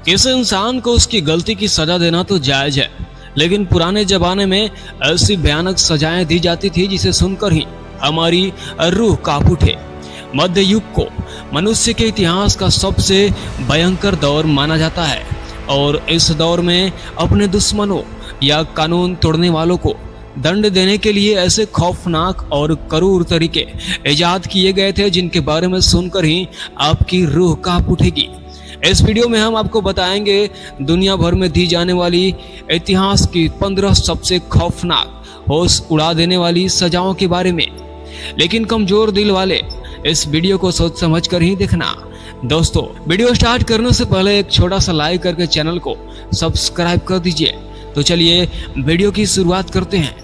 किसी इंसान को उसकी गलती की सजा देना तो जायज है, लेकिन पुराने जमाने में ऐसी भयानक सजाएं दी जाती थी जिसे सुनकर ही हमारी रूह कांप उठे। मध्य युग को मनुष्य के इतिहास का सबसे भयंकर दौर माना जाता है और इस दौर में अपने दुश्मनों या कानून तोड़ने वालों को दंड देने के लिए ऐसे खौफनाक और क्रूर तरीके इजाद किए गए थे जिनके बारे में सुनकर ही आपकी रूह कांप उठेगी। इस वीडियो में हम आपको बताएंगे दुनिया भर में दी जाने वाली इतिहास की 15 सबसे खौफनाक, होश उड़ा देने वाली सजाओं के बारे में। लेकिन कमजोर दिल वाले इस वीडियो को सोच समझ कर ही देखना। दोस्तों, वीडियो स्टार्ट करने से पहले एक छोटा सा लाइक करके चैनल को सब्सक्राइब कर दीजिए। तो चलिए वीडियो की शुरुआत करते हैं।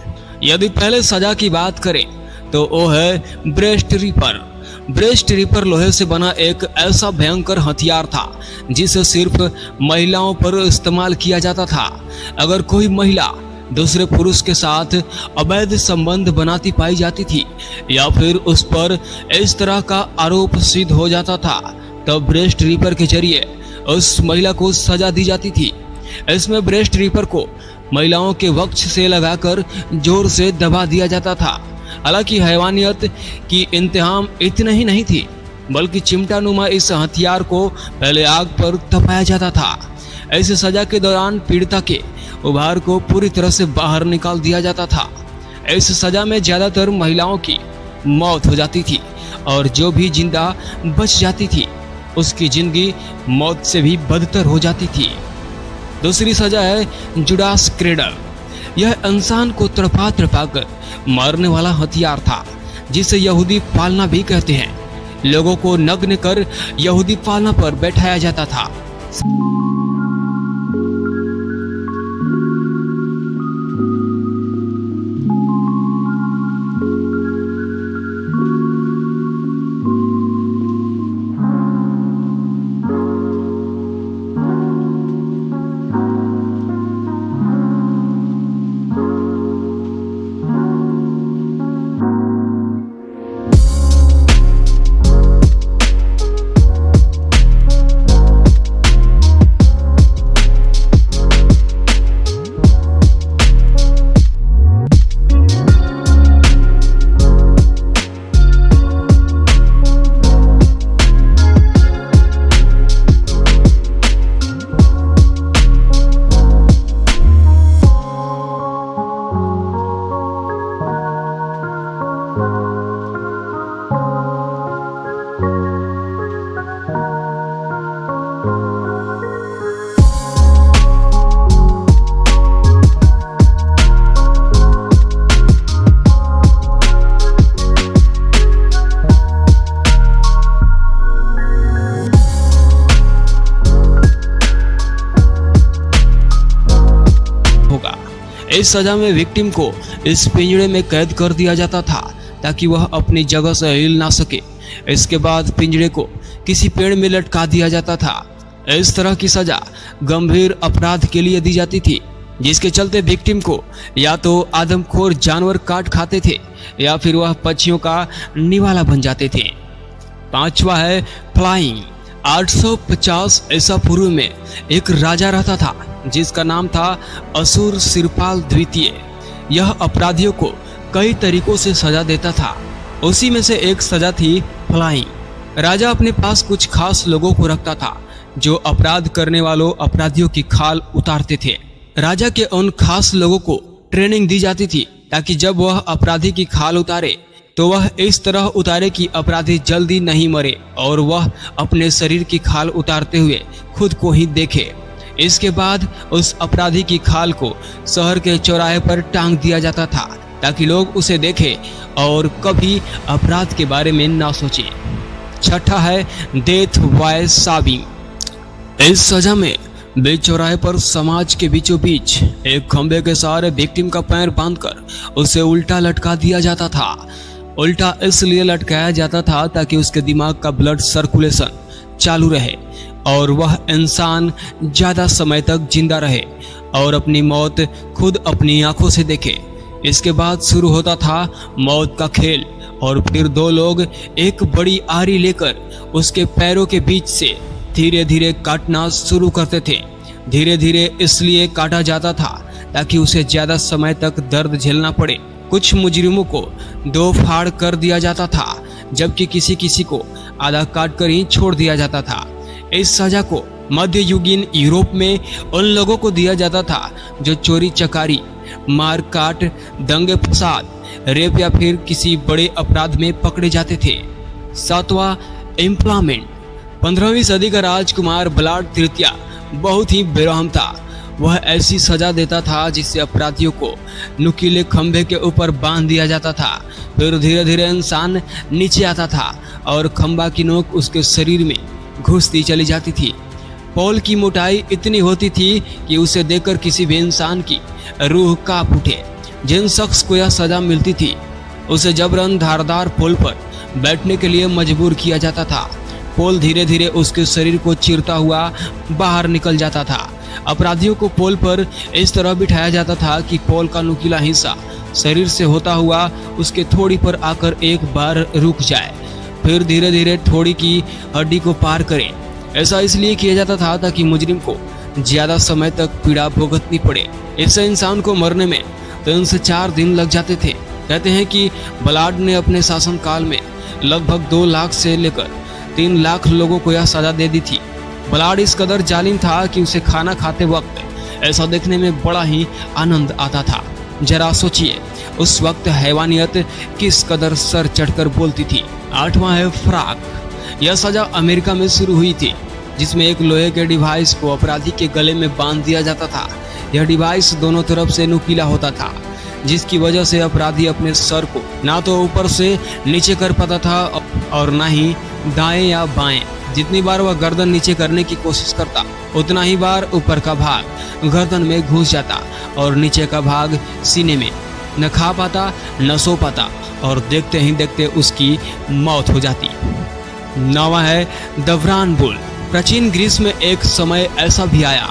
यदि पहले सजा की बात करें तो वो है ब्रेस्ट रीपर। ब्रेस्ट रीपर लोहे से बना एक ऐसा भयंकर हथियार था जिसे सिर्फ महिलाओं पर इस्तेमाल किया जाता था। अगर कोई महिला दूसरे पुरुष के साथ अवैध संबंध बनाती पाई जाती थी या फिर उस पर इस तरह का आरोप सिद्ध हो जाता था, तब ब्रेस्ट रीपर के जरिए उस महिला को सजा दी जाती थी। इसमें ब्रेस्ट रीपर को महिलाओं के वक्ष से लगाकर जोर से दबा दिया जाता था। हालांकि हैवानियत की इंतहाम इतनी ही नहीं थी, बल्कि चिमटानुमा इस हथियार को पहले आग पर तपाया जाता था। ऐसी सजा के दौरान पीड़िता के उभार को पूरी तरह से बाहर निकाल दिया जाता था। इस सजा में ज्यादातर महिलाओं की मौत हो जाती थी और जो भी जिंदा बच जाती थी उसकी जिंदगी मौत से भी बदतर हो जाती थी। दूसरी सजा है जुडास क्रेडल। यह इंसान को तड़पा तड़पा कर मारने वाला हथियार था जिसे यहूदी पालना भी कहते हैं। लोगों को नग्न कर यहूदी पालना पर बैठाया जाता था। इस सजा में विक्टिम को इस पिंजरे में कैद कर दिया जाता था ताकि वह अपनी जगह से हिल ना सके। इसके बाद पिंजरे को किसी पेड़ में लटका दिया जाता था। इस तरह की सजा गंभीर अपराध के लिए दी जाती थी, जिसके चलते विक्टिम को या तो आदमखोर जानवर काट खाते थे या फिर वह पक्षियों का निवाला बन जाते थे। पांचवा है फ्लाइंग। 850 ईसा पूर्व में एक राजा रहता था जिसका नाम था असुर सिरपाल द्वितीय। यह अपराधियों को कई तरीकों से सजा देता था। उसी में से एक सजा थी फ्लाइंग। राजा अपने पास कुछ खास लोगों को रखता था जो अपराध करने वालों अपराधियों की खाल उतारते थे। राजा के उन खास लोगों को ट्रेनिंग दी जाती थी ताकि जब वह अपराधी की खाल उतारे तो वह इस तरह उतारे कि अपराधी जल्दी नहीं मरे और वह अपने शरीर की खाल उतारते हुए खुद को ही देखे। इसके बाद उस अपराधी की खाल को शहर के चौराहे पर टांग दिया जाता था ताकि लोग उसे देखें और कभी अपराध के बारे में ना सोचें। छठा है डेथ बाय स्टैबिंग। इस सजा में बीच चौराहे पर समाज के बीचों बीच एक खंभे के सहारे विक्टिम का पैर बांधकर उसे उल्टा लटका दिया जाता था। उल्टा इसलिए लटकाया जाता था ताकि उसके दिमाग का ब्लड सर्कुलेशन चालू रहे और वह इंसान ज्यादा समय तक जिंदा रहे और अपनी मौत खुद अपनी आंखों से देखे। इसके बाद शुरू होता था मौत का खेल और फिर दो लोग एक बड़ी आरी लेकर उसके पैरों के बीच से धीरे धीरे काटना शुरू करते थे। धीरे धीरे इसलिए काटा जाता था ताकि उसे ज्यादा समय तक दर्द झेलना पड़े। कुछ मुजरिमों को 2 फाड़ कर दिया जाता था, जबकि किसी किसी को आधा काट कर ही छोड़ दिया जाता था। इस सजा को मध्ययुगीन यूरोप में उन लोगों को दिया जाता था जो चोरी चकारी, मार काट, दंगे फसाद, रेप या फिर किसी बड़े अपराध में पकड़े जाते थे। 7वां इम्प्लामेंट। 15वीं सदी का राजकुमार ब्लाड तृतीय बहुत ही बेरहम था। वह ऐसी सजा देता था जिससे अपराधियों को नुकीले खंभे के ऊपर बांध दिया जाता था। फिर धीरे धीरे इंसान नीचे आता था और खंभा की नोक उसके शरीर में घुसती चली जाती थी। पॉल की मोटाई इतनी होती थी कि उसे देखकर किसी भी इंसान की रूह कांप उठे। जिन शख्स को यह सजा मिलती थी उसे जबरन धारदार पोल पर बैठने के लिए मजबूर किया जाता था। पोल धीरे धीरे उसके शरीर को चीरता हुआ बाहर निकल जाता था। अपराधियों को पोल पर इस तरह बिठाया जाता था कि पोल का नुकीला हिस्सा शरीर से होता हुआ उसके थोड़ी पर आकर एक बार रुक जाए, फिर धीरे धीरे थोड़ी की हड्डी को पार करे। ऐसा इसलिए किया जाता था ताकि मुजरिम को ज्यादा समय तक पीड़ा भुगतनी पड़े। इससे इंसान को मरने में 3 से 4 दिन लग जाते थे। कहते हैं कि ब्लाड ने अपने शासनकाल में लगभग 2 लाख से लेकर 3 लाख लोगों को यह सजा दे दी थी। ब्लाड इस कदर जालिम था कि उसे खाना खाते वक्त ऐसा देखने में बड़ा ही आनंद आता था। जरा सोचिए उस वक्त हैवानियत किस कदर सर चढ़कर बोलती थी। 8वां है फ्राक। यह सजा अमेरिका में शुरू हुई थी, जिसमें एक लोहे के डिवाइस को अपराधी के गले में बांध दिया जाता था। यह डिवाइस दोनों तरफ से नुकीला होता था, जिसकी वजह से अपराधी अपने सर को ना तो ऊपर से नीचे कर पाता था और ना ही दाएं या बाएं। जितनी बार वह गर्दन नीचे करने की कोशिश करता, उतना ही बार ऊपर का भाग गर्दन में घुस जाता और नीचे का भाग सीने में। न खा पाता, न सो पाता और देखते ही देखते उसकी मौत हो जाती। 9वां है दवरान बुल। प्राचीन ग्रीस में एक समय ऐसा भी आया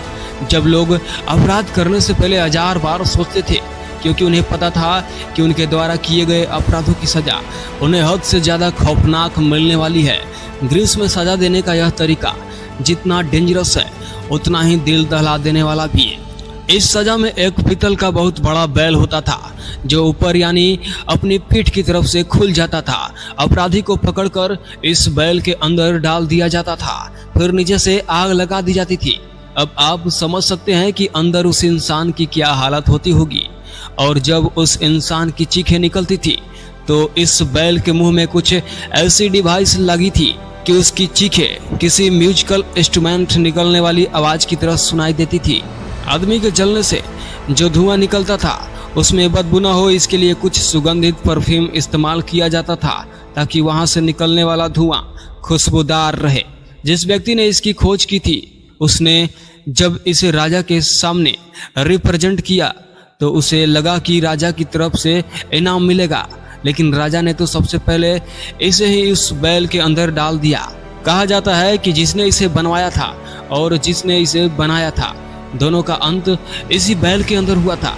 जब लोग अपराध करने से पहले 1000 बार सोचते थे, क्योंकि उन्हें पता था कि उनके द्वारा किए गए अपराधों की सजा उन्हें हद से ज्यादा खौफनाक मिलने वाली है। ग्रीस में सजा देने का यह तरीका जितना डेंजरस है उतना ही दिल दहला देने वाला भी है। इस सजा में एक पीतल का बहुत बड़ा बैल होता था जो ऊपर यानी अपनी पीठ की तरफ से खुल जाता था। अपराधी को पकड़कर इस बैल के अंदर डाल दिया जाता था, फिर नीचे से आग लगा दी जाती थी। अब आप समझ सकते हैं कि अंदर उस इंसान की क्या हालत होती होगी। और जब उस इंसान की चीखें निकलती थी तो इस बैल के मुंह में कुछ ऐसी डिवाइस लगी थी कि उसकी चीखें किसी म्यूजिकल इंस्ट्रूमेंट निकलने वाली आवाज की तरह सुनाई देती थी। आदमी के जलने से जो धुआं निकलता था उसमें बदबू न हो, इसके लिए कुछ सुगंधित परफ्यूम इस्तेमाल किया जाता था ताकि वहां से निकलने वाला धुआं खुशबूदार रहे। जिस व्यक्ति ने इसकी खोज की थी उसने जब इसे राजा के सामने रिप्रेजेंट किया तो उसे लगा कि राजा की तरफ से इनाम मिलेगा, लेकिन राजा ने तो सबसे पहले इसे ही उस बैल के अंदर डाल दिया। कहा जाता है कि जिसने इसे बनवाया था और जिसने इसे बनाया था दोनों का अंत इसी बैल के अंदर हुआ था।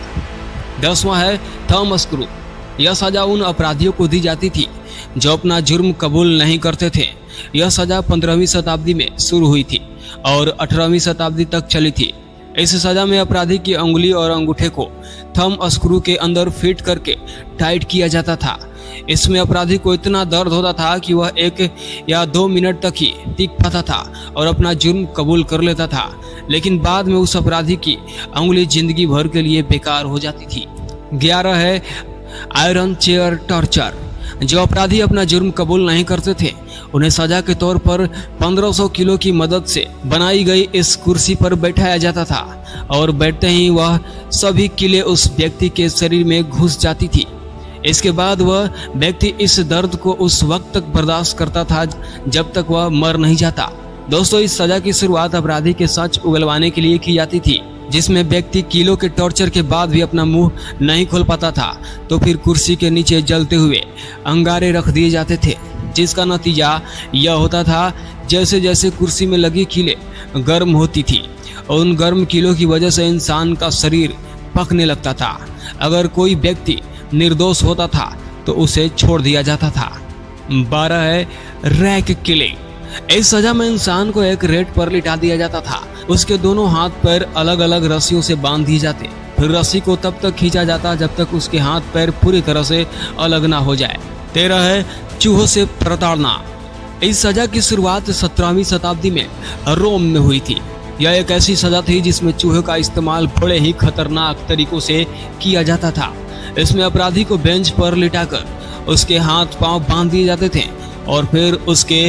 10वां है थॉमस क्रू। यह सजा उन अपराधियों को दी जाती थी जो अपना जुर्म कबूल नहीं करते थे। यह सजा 15वीं शताब्दी में शुरू हुई थी और 18वीं शताब्दी तक चली थी। इस सजा में अपराधी की अंगुली और अंगूठे को थंब स्क्रू के अंदर फिट करके टाइट किया जाता था। इसमें अपराधी को इतना दर्द होता था कि वह 1 या 2 मिनट तक ही टिक पाता था और अपना जुर्म कबूल कर लेता था, लेकिन बाद में उस अपराधी की अंगुली जिंदगी भर के लिए बेकार हो जाती थी। 11 है आयरन चेयर टॉर्चर। जो अपराधी अपना जुर्म कबूल नहीं करते थे उन्हें सजा के तौर पर 1500 किलो की मदद से बनाई गई इस कुर्सी पर बैठाया जाता था और बैठते ही वह सभी किले उस व्यक्ति के शरीर में घुस जाती थी। इसके बाद वह व्यक्ति इस दर्द को उस वक्त तक बर्दाश्त करता था जब तक वह मर नहीं जाता। दोस्तों, इस सजा की शुरुआत अपराधी के सच उगलवाने के लिए की जाती थी, जिसमें व्यक्ति किलो के टॉर्चर के बाद भी अपना मुंह नहीं खोल पाता था तो फिर कुर्सी के नीचे जलते हुए अंगारे रख दिए जाते थे, जिसका नतीजा यह होता था जैसे जैसे कुर्सी में लगी कीलें गर्म होती थी और उन गर्म कीलों की वजह से इंसान का शरीर पकने लगता था। अगर कोई व्यक्ति निर्दोष होता था तो उसे छोड़ दिया जाता था। 12 है रैक किलिंग। इस सजा में इंसान को एक रेत पर लिटा दिया जाता था। उसके दोनों हाथ पैर अलग अलग रस्सियों से बांध दिए जाते। फिर रस्सी को तब तक खींचा जाता जब तक उसके हाथ पैर पूरी तरह से अलग ना हो जाए। 13 है चूहों से प्रताड़ना। इस सजा की शुरुआत 17वीं शताब्दी में रोम में हुई थी। यह एक ऐसी सजा थी जिसमें चूहे का इस्तेमाल बड़े ही खतरनाक तरीकों से किया जाता था। इसमें अपराधी को बेंच पर लिटाकर उसके हाथ पांव बांध दिए जाते थे और फिर उसके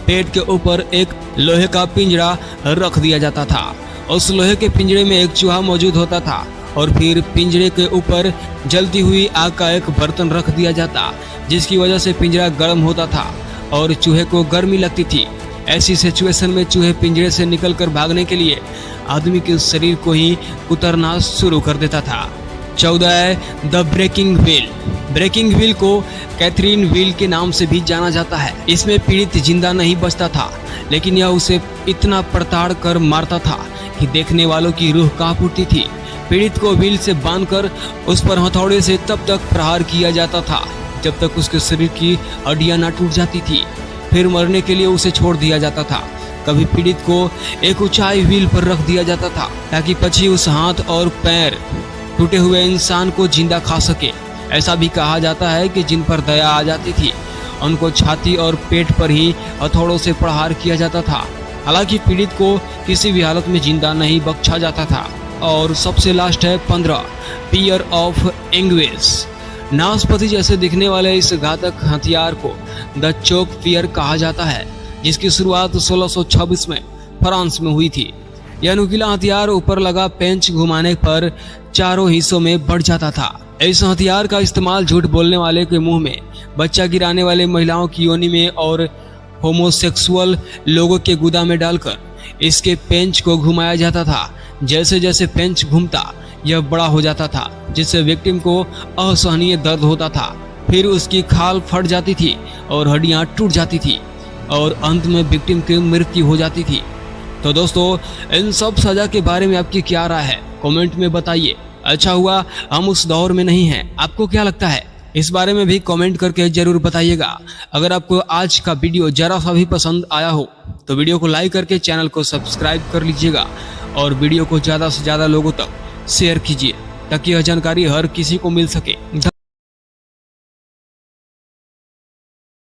पेट के ऊपर एक लोहे का पिंजरा रख दिया जाता था। उस लोहे के पिंजरे में एक चूहा मौजूद होता था और फिर पिंजरे के ऊपर जलती हुई आग का एक बर्तन रख दिया जाता, जिसकी वजह से पिंजरा गर्म होता था और चूहे को गर्मी लगती थी। ऐसी सिचुएशन में चूहे पिंजरे से निकलकर भागने के लिए आदमी के शरीर को ही कुतरना शुरू कर देता था। 14 है the breaking wheel. Breaking wheel को कैथरीन व्हील के नाम से भी जाना जाता है। इसमें पीड़ित जिंदा नहीं बचता था, लेकिन यह उसे इतना प्रताड़ कर मारता था कि देखने वालों की रूह कांप उठती थी। पीड़ित को व्हील से बांधकर उस पर हथौड़े से तब तक प्रहार किया जाता था जब तक उसके शरीर की हड्डियां न टूट जाती थी। फिर मरने के लिए उसे छोड़ दिया जाता था। कभी पीड़ित को एक ऊंचाई व्हील पर रख दिया जाता था ताकि पक्षी उस हाथ और पैर टूटे हुए इंसान को जिंदा खा सके। ऐसा भी कहा जाता है कि जिन पर दया आ जाती थी उनको छाती और पेट पर ही हथौड़ों से प्रहार किया जाता था। हालांकि पीड़ित को किसी भी हालत में जिंदा नहीं बख्शा जाता था। और सबसे लास्ट है 15 पियर ऑफ एंग्विश। नाशपाती जैसे दिखने वाले इस घातक हथियार को द चोक पियर कहा जाता है, जिसकी शुरुआत 1626 में फ्रांस में हुई थी। यह नुकीला हथियार ऊपर लगा पेंच घुमाने पर चारों हिस्सों में बढ़ जाता था। इस हथियार का इस्तेमाल झूठ बोलने वाले के मुंह में, बच्चा गिराने वाले महिलाओं की योनि में और होमोसेक्सुअल लोगों के गुदा में डालकर इसके पेंच को घुमाया जाता था। जैसे जैसे पेंच घूमता यह बड़ा हो जाता था, जिससे विक्टिम को असहनीय दर्द होता था। फिर उसकी खाल फट जाती थी और हड्डियां टूट जाती थी और अंत में विक्टिम की मृत्यु हो जाती थी। तो दोस्तों, इन सब सजा के बारे में आपकी क्या राय है, कमेंट में बताइए। अच्छा हुआ हम उस दौर में नहीं हैं। आपको क्या लगता है, इस बारे में भी कमेंट करके जरूर बताइएगा। अगर आपको आज का वीडियो जरा सा भी पसंद आया हो तो वीडियो को लाइक करके चैनल को सब्सक्राइब कर लीजिएगा और वीडियो को ज़्यादा से ज़्यादा लोगों तक शेयर कीजिए ताकि यह जानकारी हर किसी को मिल सके।